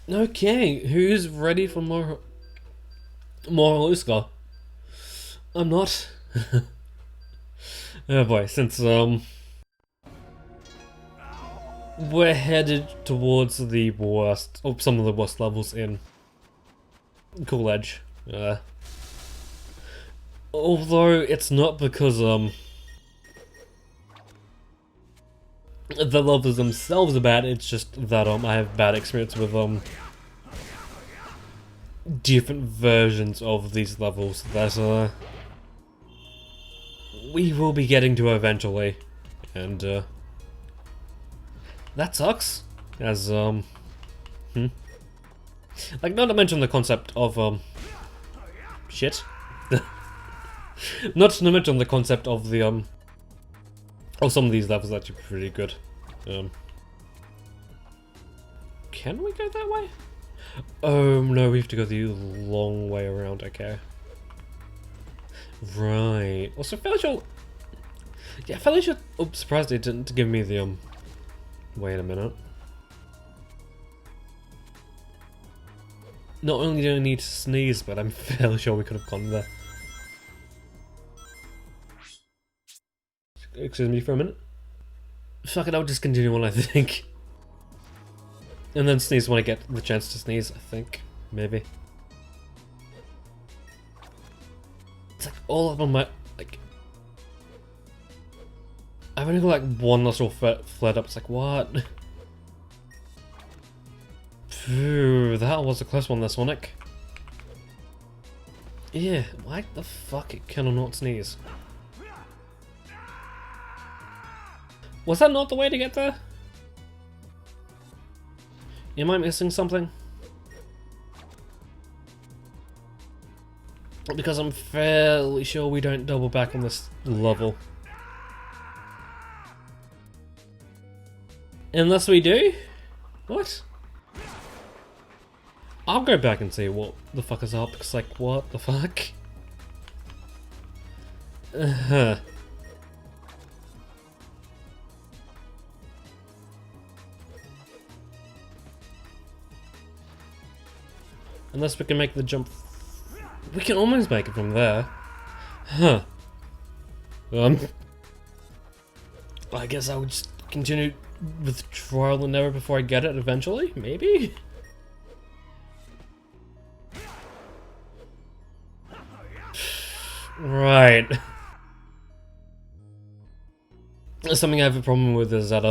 Okay, who's ready for more Luska? I'm not. Oh boy, since we're headed towards the worst, or some of the worst levels in Cool Edge. Although it's not because the levels themselves are bad, it's just that I have bad experience with different versions of these levels that we will be getting to eventually, and that sucks. As like, not to mention the concept of shit. Not to mention the concept of the oh, some of these levels are actually pretty good. Can we go that way? Oh no, we have to go the long way around. Okay. Right. Also, fairly sure. Yeah, fairly sure. Oh, surprised it didn't give me the Wait a minute. Not only do I need to sneeze, but I'm fairly sure we could have gone there. Excuse me for a minute. Fuck it, I'll just continue on, I think. And then sneeze when I get the chance to sneeze, I think. Maybe. It's like all up on my, like... I've only got like one little fled up, it's like, what? Phew, that was a close one there, Sonic. Yeah, why the fuck can I not sneeze? Was that not the way to get there? Am I missing something? Because I'm fairly sure we don't double back on this level. Unless we do? What? I'll go back and see what the fuck is up, because like, what the fuck? Uh-huh. Unless we can make the jump... We can almost make it from there. Huh. I guess I would just continue with trial and error before I get it eventually? Maybe? Right. Something I have a problem with is that,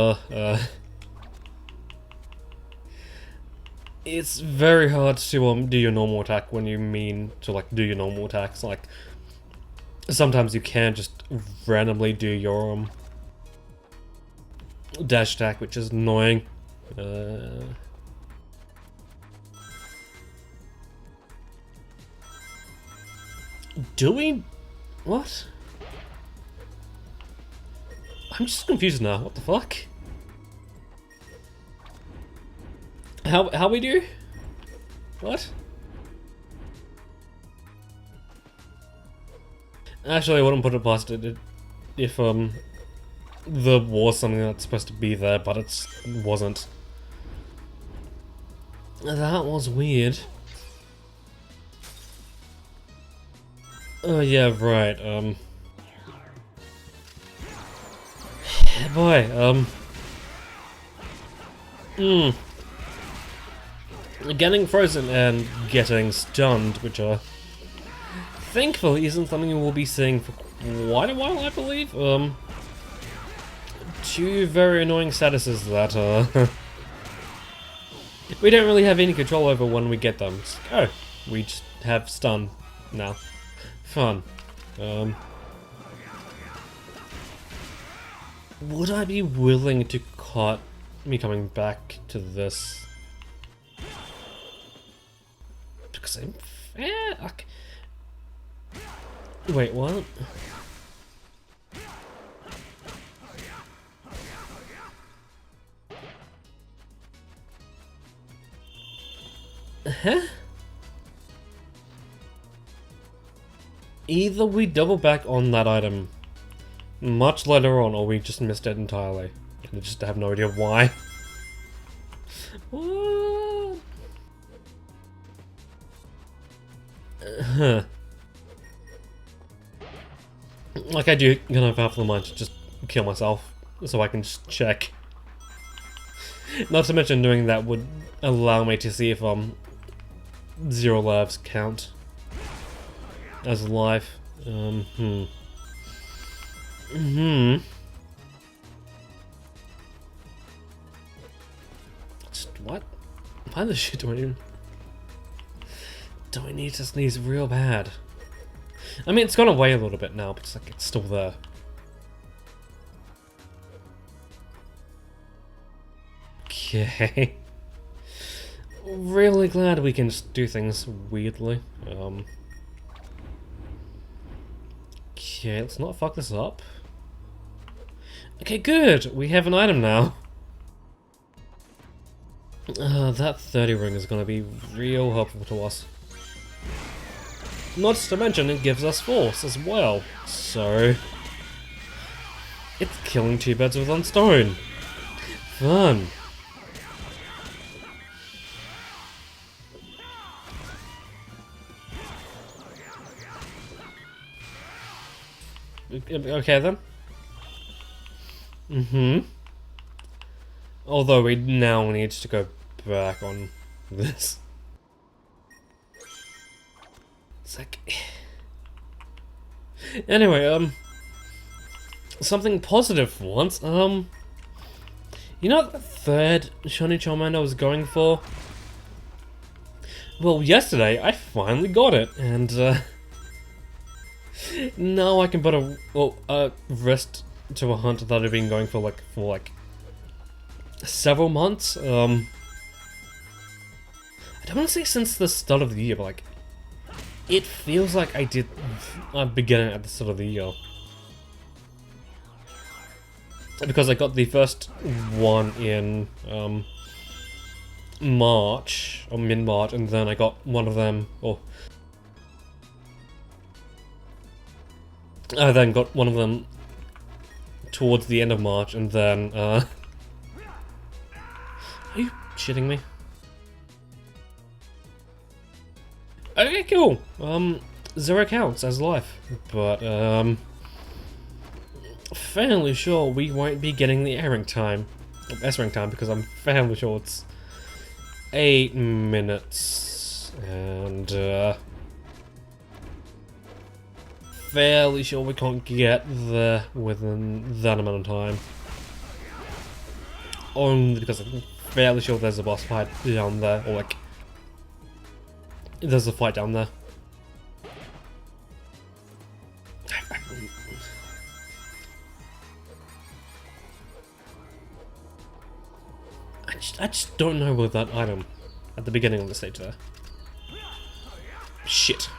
it's very hard to do your normal attack when you mean to like do your normal attacks. Like sometimes you can just randomly do your dash attack, which is annoying. Do we? What? I'm just confused now. What the fuck? How we do? What? Actually, I wouldn't put it past it if there was something that's supposed to be there, but it wasn't. That was weird. Oh yeah, right. Boy. Getting frozen and getting stunned, which thankfully isn't something we'll be seeing for quite a while, I believe. Two very annoying statuses that we don't really have any control over when we get them. Oh, we just have stun now. Fun. Would I be willing to cut me coming back to this? Because I'm... okay. Wait, what? Huh? Either we double back on that item much later on, or we just missed it entirely. And I just have no idea why. What? Huh. Like, I do kind of have the mind to just kill myself so I can just check. Not to mention doing that would allow me to see if 0 lives count as a life. Just what? Why the shit do I need to sneeze real bad? I mean, it's gone away a little bit now, but it's like it's still there. Okay. Really glad we can just do things weirdly. Okay, let's not fuck this up. Okay, good! We have an item now. That 30 ring is gonna be real helpful to us. Not to mention, it gives us force as well, so... It's killing 2 birds with 1 stone. Fun. Okay then. Although we now need to go back on this. It's like... Anyway, something positive for once. You know the 3rd shiny Charmander I was going for? Well, yesterday I finally got it, and now I can put a rest to a hunt that I've been going for like several months. I don't want to say since the start of the year, but like it feels like I did beginning at the start of the year. Because I got the first one in March or mid-March, and then I got one of them, I then got one of them towards the end of March, and then are you shitting me? Okay, cool. 0 counts as life, but fairly sure we won't be getting the S rank time, because I'm fairly sure it's 8 minutes, and fairly sure we can't get there within that amount of time. Only because I'm fairly sure there's a boss fight down there, or like there's a fight down there. I just don't know with that item at the beginning of the stage there. Shit.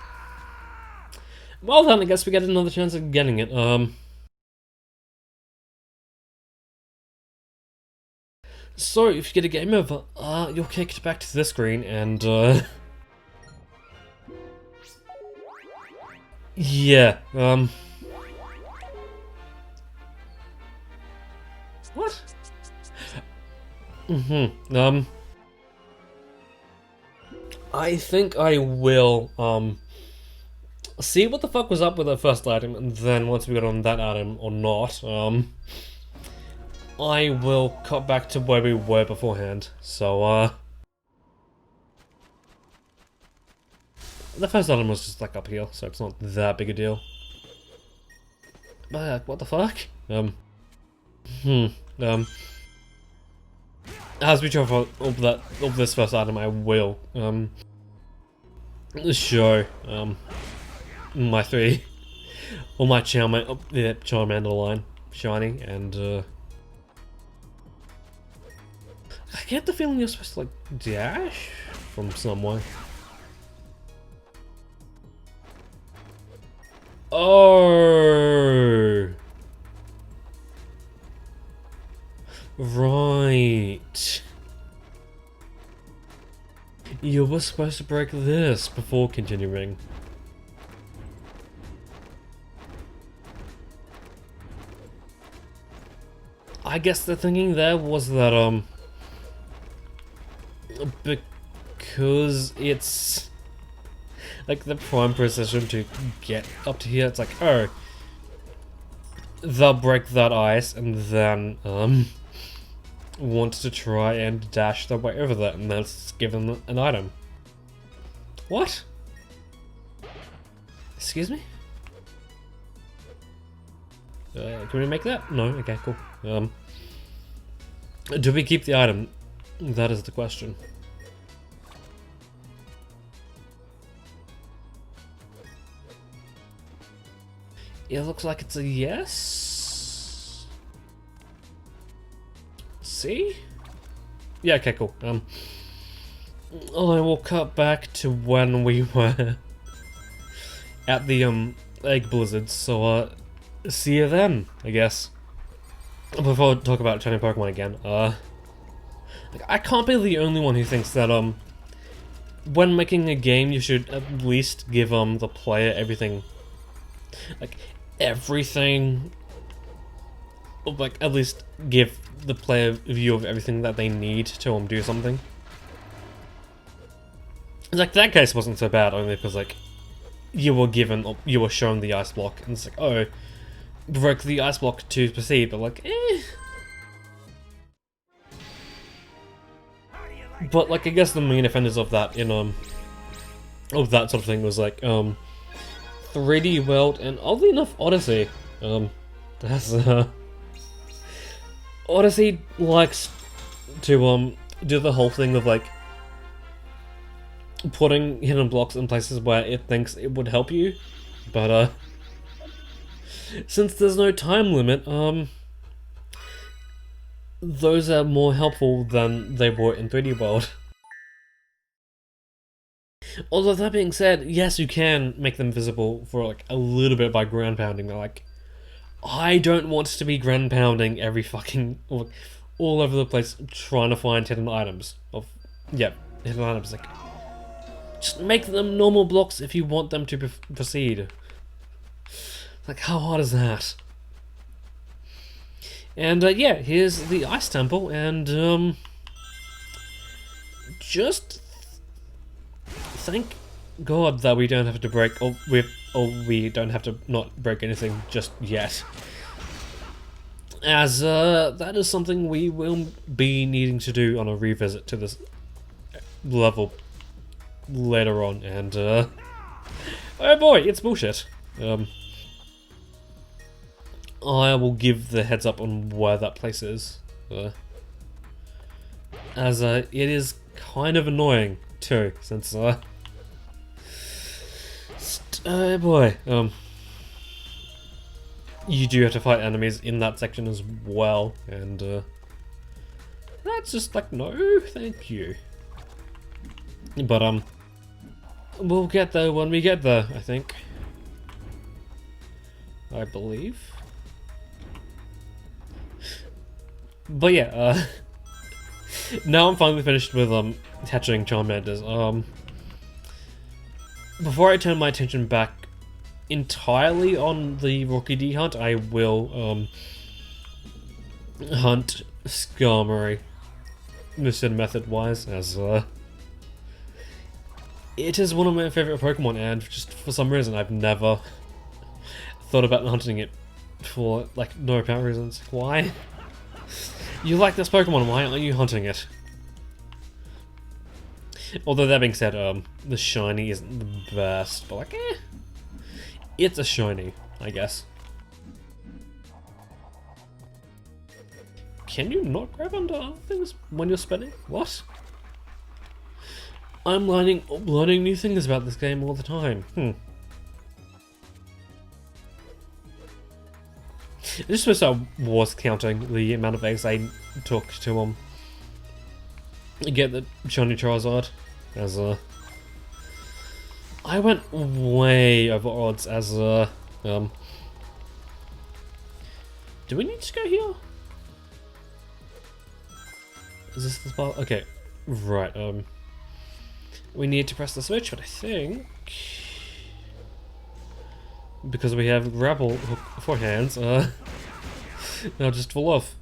Well then, I guess we get another chance of getting it. So, if you get a game over, you're kicked back to this screen, and yeah, what? I think I will, see what the fuck was up with the first item, and then once we got on that item, or not, I will cut back to where we were beforehand. So, the first item was just like up here, so it's not that big a deal. But, what the fuck? As we travel of this first item, I will, show, my 3, or my Charmander line, shiny, and, I get the feeling you're supposed to, like, dash from somewhere. Oh! Right. You were supposed to break this before continuing. I guess the thinking there was that, because it's like the prime precision to get up to here. It's like, oh, they'll break that ice and then want to try and dash their way over that, and that's given them an item. What? Excuse me? Can we make that? No? Okay, cool. Do we keep the item? That is the question. It looks like it's a yes? See? Yeah, okay, cool. I will cut back to when we were at the egg blizzard, so see you then, I guess. Before I talk about training Pokemon again, I can't be the only one who thinks that when making a game you should at least give the player everything, like everything, like at least give the player a view of everything that they need to do something. Like that case wasn't so bad only because like you were shown the ice block and it's like, oh, break the ice block to proceed, but like But like I guess the main offenders of that of that sort of thing was like 3D World and oddly enough Odyssey. That's Odyssey likes to do the whole thing of like putting hidden blocks in places where it thinks it would help you, but since there's no time limit, those are more helpful than they were in 3D World. Although that being said, yes, you can make them visible for like a little bit by ground pounding. They're like, I don't want to be ground pounding every fucking all over the place trying to find hidden items. Hidden items. Like, just make them normal blocks if you want them to proceed. Like, how hard is that? And yeah, here's the ice temple, and just thank God that we don't have to break, or we don't have to not break anything just yet, as that is something we will be needing to do on a revisit to this level later on, and oh boy, it's bullshit. I will give the heads up on where that place is, as it is kind of annoying too, since oh boy, you do have to fight enemies in that section as well, and that's just like, no, thank you. But we'll get there when we get there, I think. I believe. But yeah, now I'm finally finished with hatching Charmanders. Before I turn my attention back entirely on the Rocky D hunt, I will hunt Skarmory mission method wise, as it is one of my favorite Pokemon, and just for some reason I've never thought about hunting it for like no apparent reasons. Why? You like this Pokemon, why aren't you hunting it? Although that being said, the shiny isn't the best, but like, it's a shiny, I guess. Can you not grab onto other things when you're spinning? What? I'm learning new things about this game all the time. I just wish I was counting the amount of eggs I took to get the shiny Charizard, as I went way over odds, as do we need to go here? Is this the spot? Okay, right, we need to press the switch, but I think because we have grapple hook for hands, now just fall off.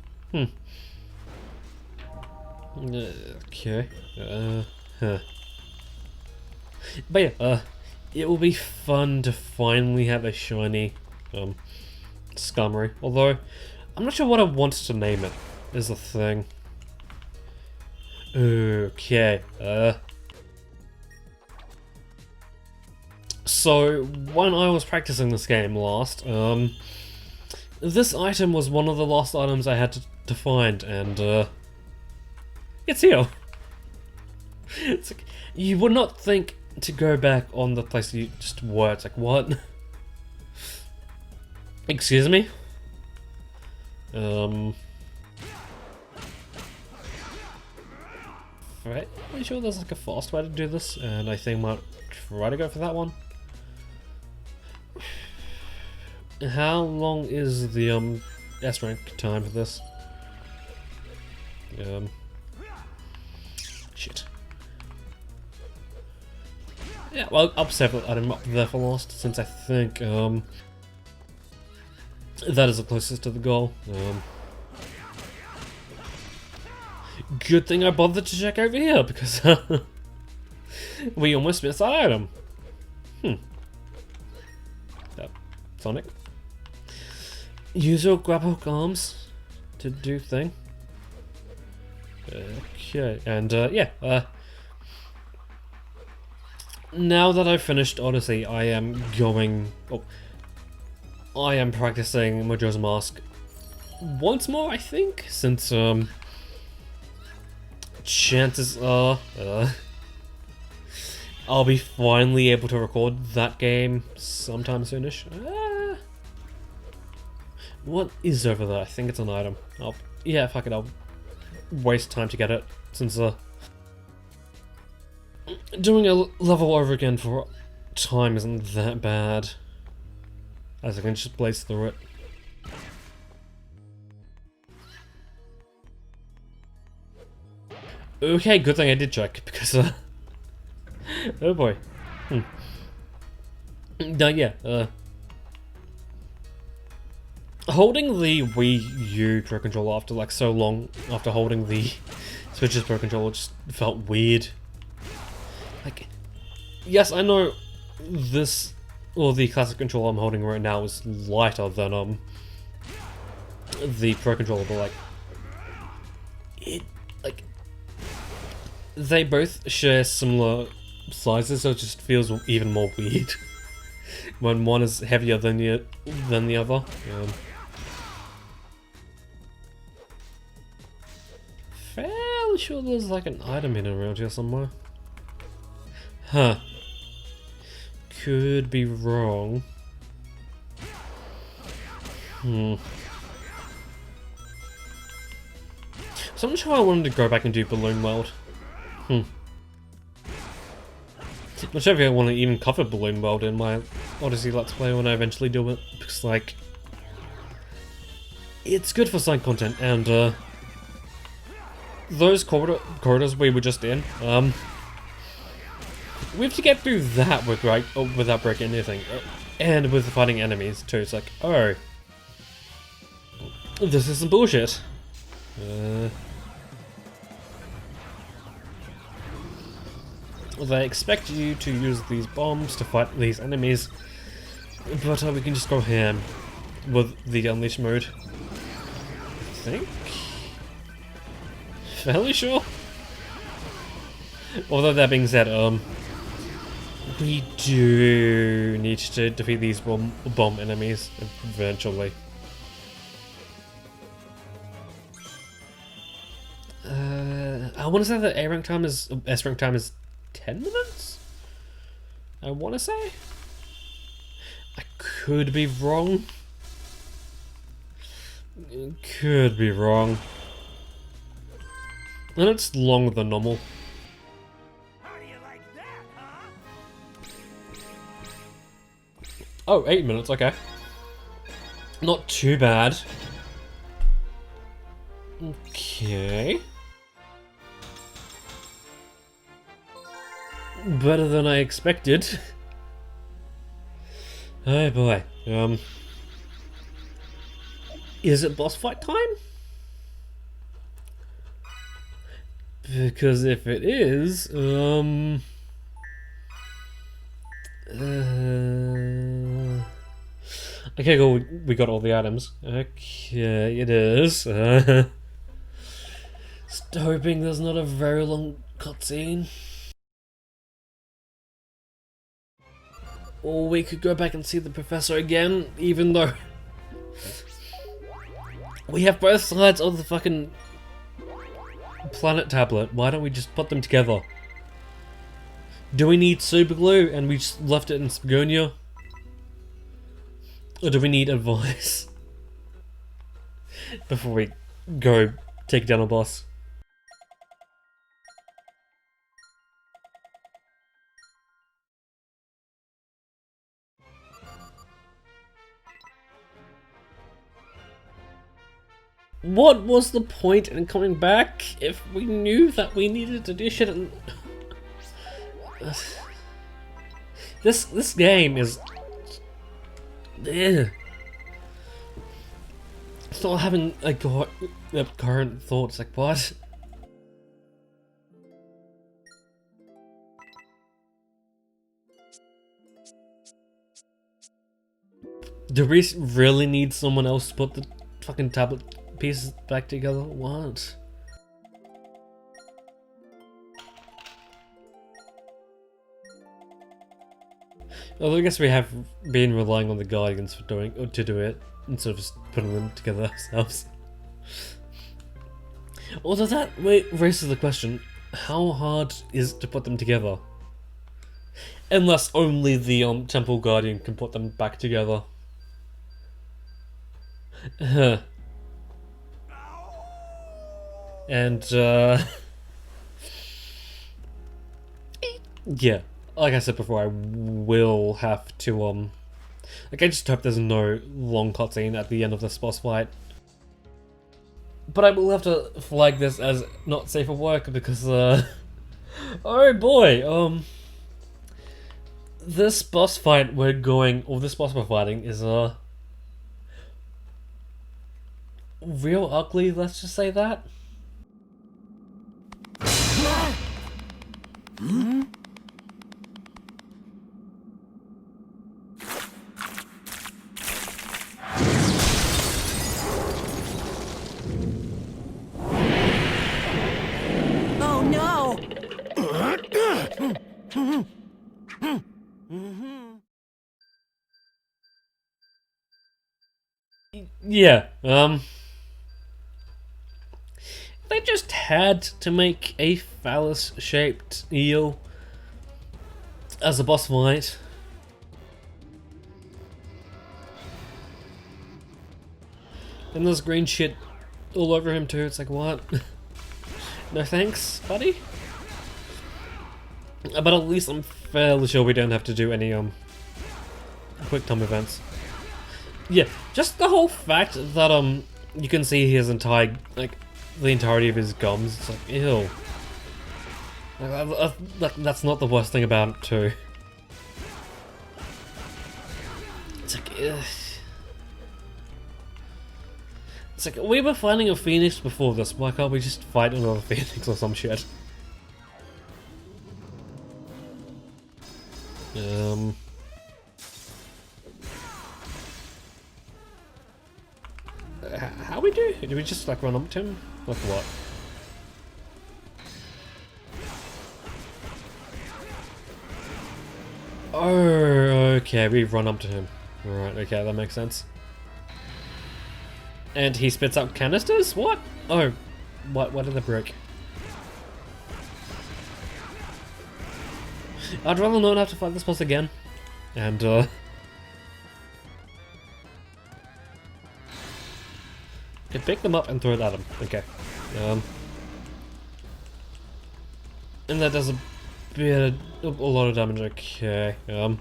Okay. But yeah, it will be fun to finally have a shiny Scummery. Although, I'm not sure what I want to name it, is the thing. Okay, so, when I was practicing this game last, this item was one of the last items I had to find, and, it's here. It's like, you would not think to go back on the place you just were. It's like, what? Excuse me? Right, are you sure there's like a fast way to do this? And I think I might try to go for that one. How long is the S rank time for this? Shit. Yeah, well, I'll save that item up there for last, since I think that is the closest to the goal. Good thing I bothered to check over here, because we almost missed that item. Sonic. Use your grapple arms to do thing. Okay, and yeah. Now that I've finished Odyssey, I am going... Oh, I am practicing Majora's Mask once more, I think, since chances are I'll be finally able to record that game sometime soonish. What is over there? I think it's an item. Yeah, fuck it, I'll waste time to get it, since doing a level over again for time isn't that bad, as I can just blaze through it. Okay, good thing I did check, because oh boy. Yeah, holding the Wii U Pro Controller after like so long, after holding the Switch's Pro Controller, just felt weird. Like, yes, I know this, or the classic controller I'm holding right now is lighter than the Pro Controller, but like, they both share similar sizes, so it just feels even more weird when one is heavier than the other. Fairly sure there's like an item hidden around here somewhere. Huh. Could be wrong. So I'm not sure I wanted to go back and do Balloon World. Not sure if I want to even cover Balloon World in my Odyssey Let's Play when I eventually do it, because like, it's good for side content, and those corridors we were just in, we have to get through that without breaking anything, and with fighting enemies too. It's like, oh, this is some bullshit. They expect you to use these bombs to fight these enemies, but we can just go ham with the Unleash mode. I think? Fairly sure? Although that being said, we do need to defeat these bomb enemies eventually. I want to say that S rank time is 10 minutes? I want to say? I could be wrong. Could be wrong. And it's longer than normal. How do you like that, huh? Oh, 8 minutes, okay. Not too bad. Okay. Better than I expected. Oh boy. Is it boss fight time? Because if it is, Okay, cool. We got all the items. Okay, it is. Just hoping there's not a very long cutscene. Or we could go back and see the professor again, even though we have both sides of the fucking planet tablet. Why don't we just put them together? Do we need super glue and we just left it in Spagonia? Or do we need advice before we go take down a boss? What was the point in coming back if we knew that we needed to do shit and... This game is... Ugh. Still having a current thoughts, like what? Do we really need someone else to put the fucking tablet pieces back together? What? Although I guess we have been relying on the Guardians for to do it instead of just putting them together ourselves. Although that raises the question, how hard is it to put them together? Unless only the Temple Guardian can put them back together. And yeah, like I said before, I will have to like I just hope there's no long cutscene at the end of this boss fight. But I will have to flag this as not safe for work because oh boy, this boss fight this boss we're fighting is real ugly, let's just say that. Hmm? Oh no! Yeah, they just had to make a phallus-shaped eel as a boss fight. And there's green shit all over him too, it's like, what? No thanks, buddy? But at least I'm fairly sure we don't have to do any, quick time events. Yeah, just the whole fact that, you can see his entire, like, the entirety of his gums, it's like, ew. That's not the worst thing about it, too. It's like, ugh. It's like, we were fighting a phoenix before this, why can't we just fight another phoenix or some shit? How we do? Do we just like run up to him? Like what? Oh, okay, we run up to him. Right, okay, that makes sense. And he spits out canisters? What? Oh, what did they break? I'd rather not have to fight this boss again. And, okay, pick them up and throw it at him. Okay. And that does a lot of damage. Okay. And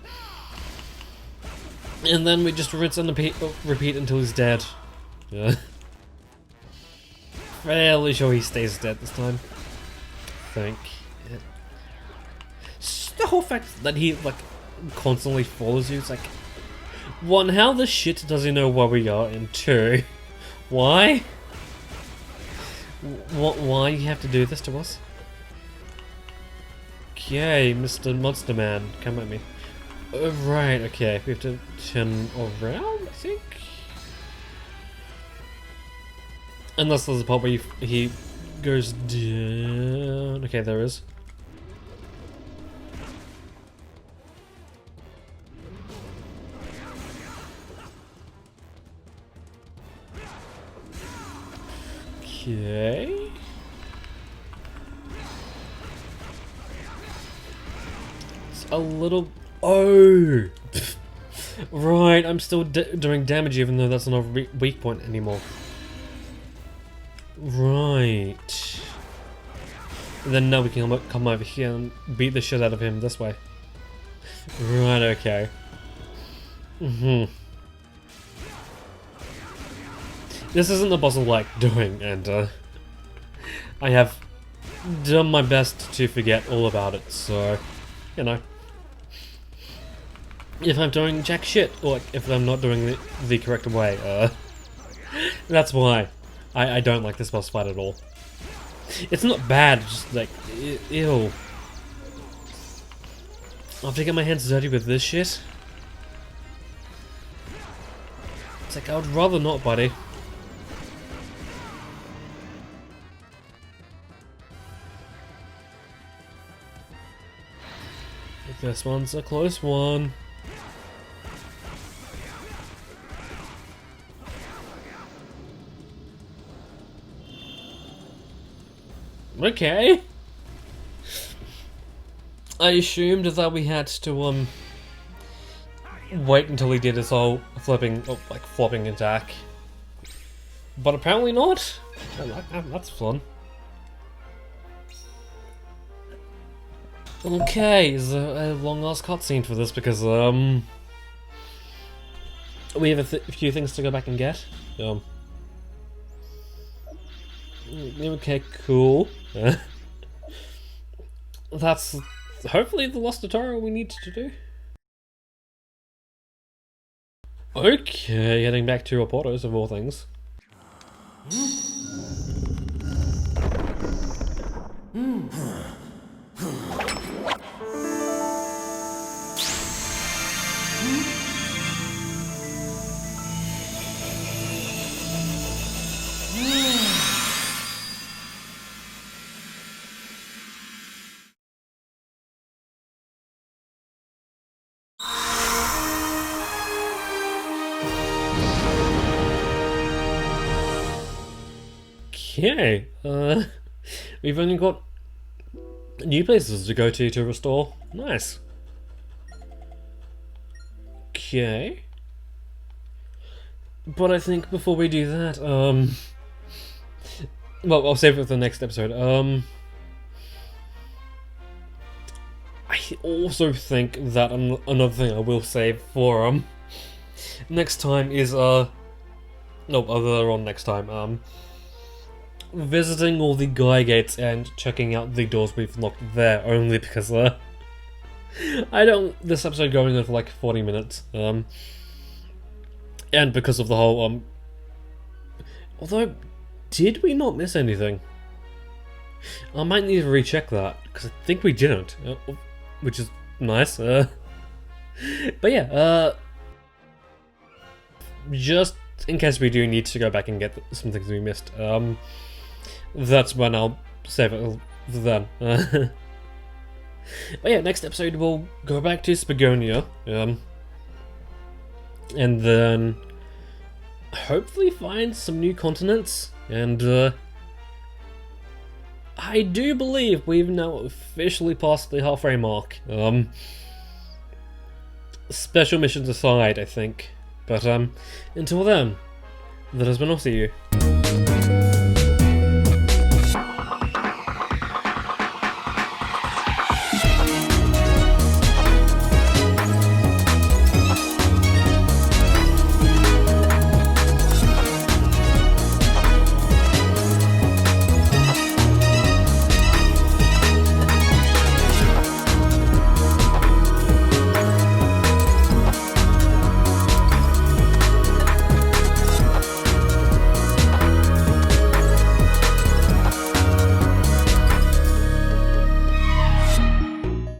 then we just rinse and repeat until he's dead. Yeah. Fairly sure he stays dead this time. I think. Yeah. Just the whole fact that he like constantly follows you. It's like, one, how the shit does he know where we are? And two, why? Why you have to do this to us? Okay, Mr. Monster Man, come at me. Right, okay. We have to turn around, I think? Unless there's a part where he goes down. Okay, there is. Okay. It's a little... Oh! Right, I'm still doing damage even though that's not a weak point anymore. Right. And then now we can come over here and beat the shit out of him this way. Right, okay. This isn't the boss I like doing, and I have done my best to forget all about it, so, you know. If I'm doing jack shit, or if I'm not doing the correct way, that's why I don't like this boss fight at all. It's not bad, just like, ew. I have to get my hands dirty with this shit. It's like, I would rather not, buddy. This one's a close one. Okay. I assumed that we had to wait until he did his whole flopping attack, but apparently not. That's fun. Okay, there's a long ass cutscene for this because we have a few things to go back and get. Okay, cool. That's hopefully the last tutorial we need to do. Okay, heading back to Raportos of all things. Okay, we've only got new places to go to restore. Nice. Okay. But I think before we do that, well, I'll save it for the next episode. I also think that another thing I will save for, next time is, no, other on next time, visiting all the Gaia gates and checking out the doors we've locked there, only because, this episode going on for like 40 minutes, and because of the whole, although, did we not miss anything? I might need to recheck that, because I think we didn't, which is nice, but yeah, just in case we do need to go back and get some things we missed, that's when I'll save it for then. But yeah, next episode we'll go back to Spagonia, and then hopefully find some new continents, and I do believe we've now officially passed the halfway mark. Special missions aside, I think. But until then, that has been all. See you.